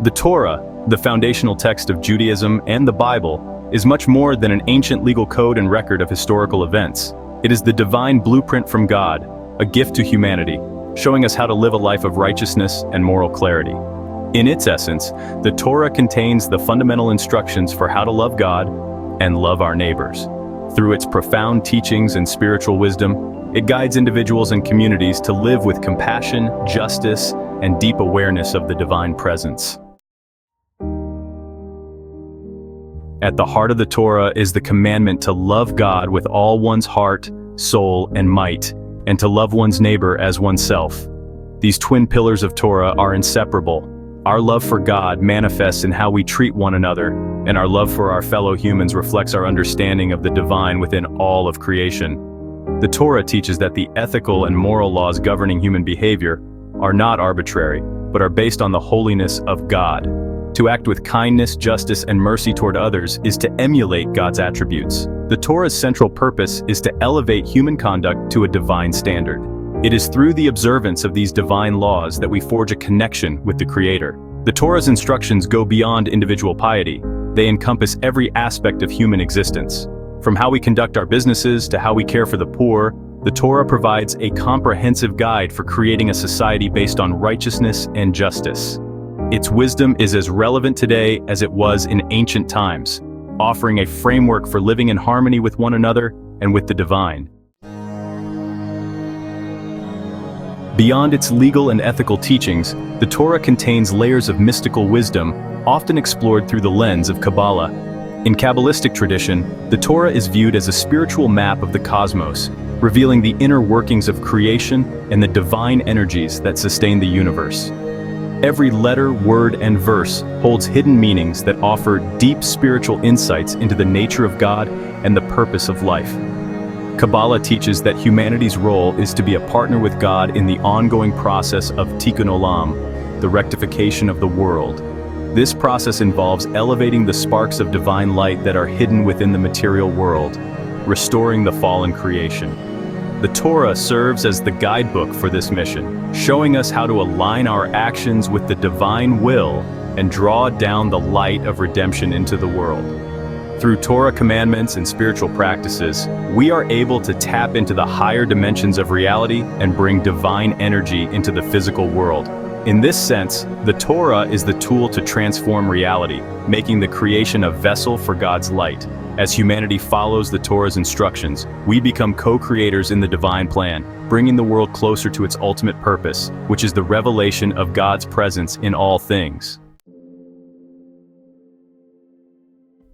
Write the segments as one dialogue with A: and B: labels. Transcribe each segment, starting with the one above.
A: The Torah, the foundational text of Judaism and the Bible, is much more than an ancient legal code and record of historical events. It is the divine blueprint from God, a gift to humanity, showing us how to live a life of righteousness and moral clarity. In its essence, the Torah contains the fundamental instructions for how to love God and love our neighbors. Through its profound teachings and spiritual wisdom, it guides individuals and communities to live with compassion, justice, and deep awareness of the divine presence. At the heart of the Torah is the commandment to love God with all one's heart, soul, and might, and to love one's neighbor as oneself. These twin pillars of Torah are inseparable. Our love for God manifests in how we treat one another, and our love for our fellow humans reflects our understanding of the divine within all of creation. The Torah teaches that the ethical and moral laws governing human behavior are not arbitrary, but are based on the holiness of God. To act with kindness, justice, and mercy toward others is to emulate God's attributes. The Torah's central purpose is to elevate human conduct to a divine standard. It is through the observance of these divine laws that we forge a connection with the Creator. The Torah's instructions go beyond individual piety. They encompass every aspect of human existence. From how we conduct our businesses to how we care for the poor, the Torah provides a comprehensive guide for creating a society based on righteousness and justice. Its wisdom is as relevant today as it was in ancient times, offering a framework for living in harmony with one another and with the divine. Beyond its legal and ethical teachings, the Torah contains layers of mystical wisdom, often explored through the lens of Kabbalah. In Kabbalistic tradition, the Torah is viewed as a spiritual map of the cosmos, revealing the inner workings of creation and the divine energies that sustain the universe. Every letter, word, and verse holds hidden meanings that offer deep spiritual insights into the nature of God and the purpose of life. Kabbalah teaches that humanity's role is to be a partner with God in the ongoing process of tikkun olam, the rectification of the world. This process involves elevating the sparks of divine light that are hidden within the material world, restoring the fallen creation. The Torah serves as the guidebook for this mission, showing us how to align our actions with the divine will and draw down the light of redemption into the world. Through Torah commandments and spiritual practices, we are able to tap into the higher dimensions of reality and bring divine energy into the physical world. In this sense, the Torah is the tool to transform reality, making the creation a vessel for God's light. As humanity follows the Torah's instructions, we become co-creators in the divine plan, bringing the world closer to its ultimate purpose, which is the revelation of God's presence in all things.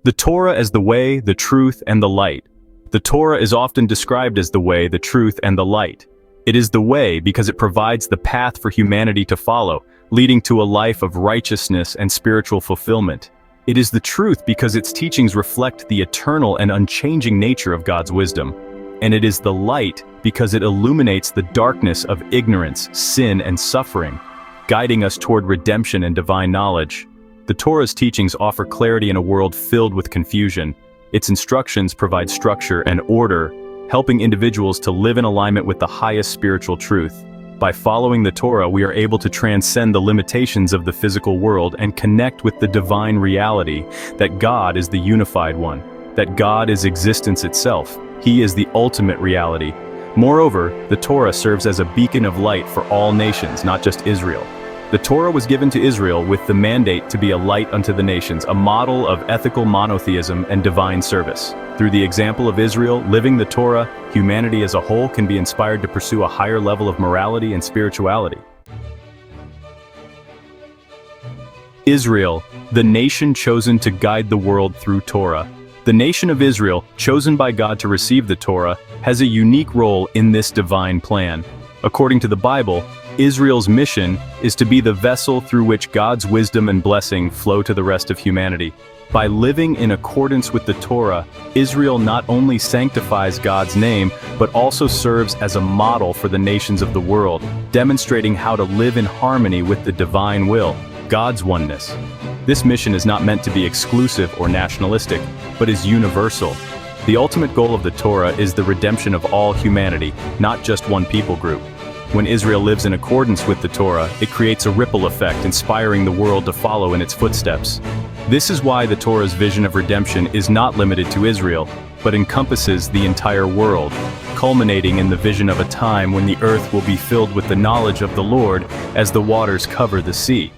A: The Torah as the way, the truth, and the light. The Torah is often described as the way, the truth, and the light. It is the way because it provides the path for humanity to follow, leading to a life of righteousness and spiritual fulfillment. It is the truth because its teachings reflect the eternal and unchanging nature of God's wisdom. And it is the light because it illuminates the darkness of ignorance, sin, and suffering, guiding us toward redemption and divine knowledge. The Torah's teachings offer clarity in a world filled with confusion. Its instructions provide structure and order, helping individuals to live in alignment with the highest spiritual truth. By following the Torah, we are able to transcend the limitations of the physical world and connect with the divine reality that God is the unified one, that God is existence itself. He is the ultimate reality. Moreover, the Torah serves as a beacon of light for all nations, not just Israel. The Torah was given to Israel with the mandate to be a light unto the nations, a model of ethical monotheism and divine service. Through the example of Israel living the Torah, humanity as a whole can be inspired to pursue a higher level of morality and spirituality. Israel, the nation chosen to guide the world through Torah. The nation of Israel, chosen by God to receive the Torah, has a unique role in this divine plan. According to the Bible, Israel's mission is to be the vessel through which God's wisdom and blessing flow to the rest of humanity. By living in accordance with the Torah, Israel not only sanctifies God's name, but also serves as a model for the nations of the world, demonstrating how to live in harmony with the divine will, God's oneness. This mission is not meant to be exclusive or nationalistic, but is universal. The ultimate goal of the Torah is the redemption of all humanity, not just one people group. When Israel lives in accordance with the Torah, it creates a ripple effect, inspiring the world to follow in its footsteps. This is why the Torah's vision of redemption is not limited to Israel, but encompasses the entire world, culminating in the vision of a time when the earth will be filled with the knowledge of the Lord as the waters cover the sea.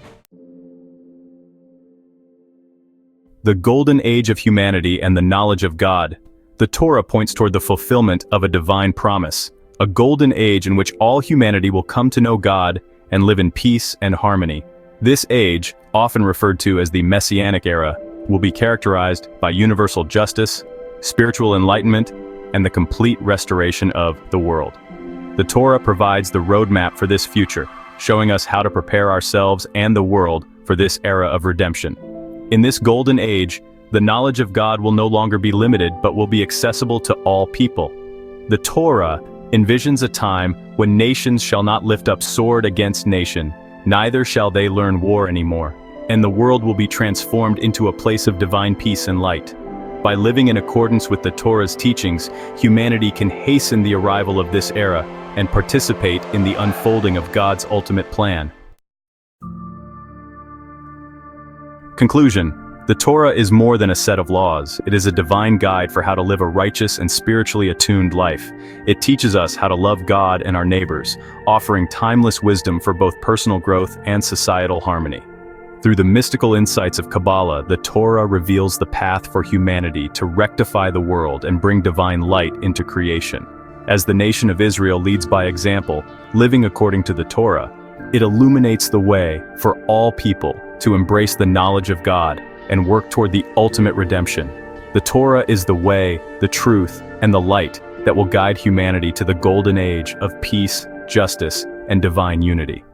A: The golden age of humanity and the knowledge of God. The Torah points toward the fulfillment of a divine promise, a golden age in which all humanity will come to know God and live in peace and harmony. This age, often referred to as the Messianic era, will be characterized by universal justice, spiritual enlightenment, and the complete restoration of the world. The Torah provides the roadmap for this future, showing us how to prepare ourselves and the world for this era of redemption. In this golden age, the knowledge of God will no longer be limited but will be accessible to all people. The Torah envisions a time when nations shall not lift up sword against nation, neither shall they learn war anymore, and the world will be transformed into a place of divine peace and light. By living in accordance with the Torah's teachings, humanity can hasten the arrival of this era and participate in the unfolding of God's ultimate plan. Conclusion. The Torah is more than a set of laws. It is a divine guide for how to live a righteous and spiritually attuned life. It teaches us how to love God and our neighbors, offering timeless wisdom for both personal growth and societal harmony. Through the mystical insights of Kabbalah, the Torah reveals the path for humanity to rectify the world and bring divine light into creation. As the nation of Israel leads by example, living according to the Torah, it illuminates the way for all people to embrace the knowledge of God and work toward the ultimate redemption. The Torah is the way, the truth, and the light that will guide humanity to the golden age of peace, justice, and divine unity.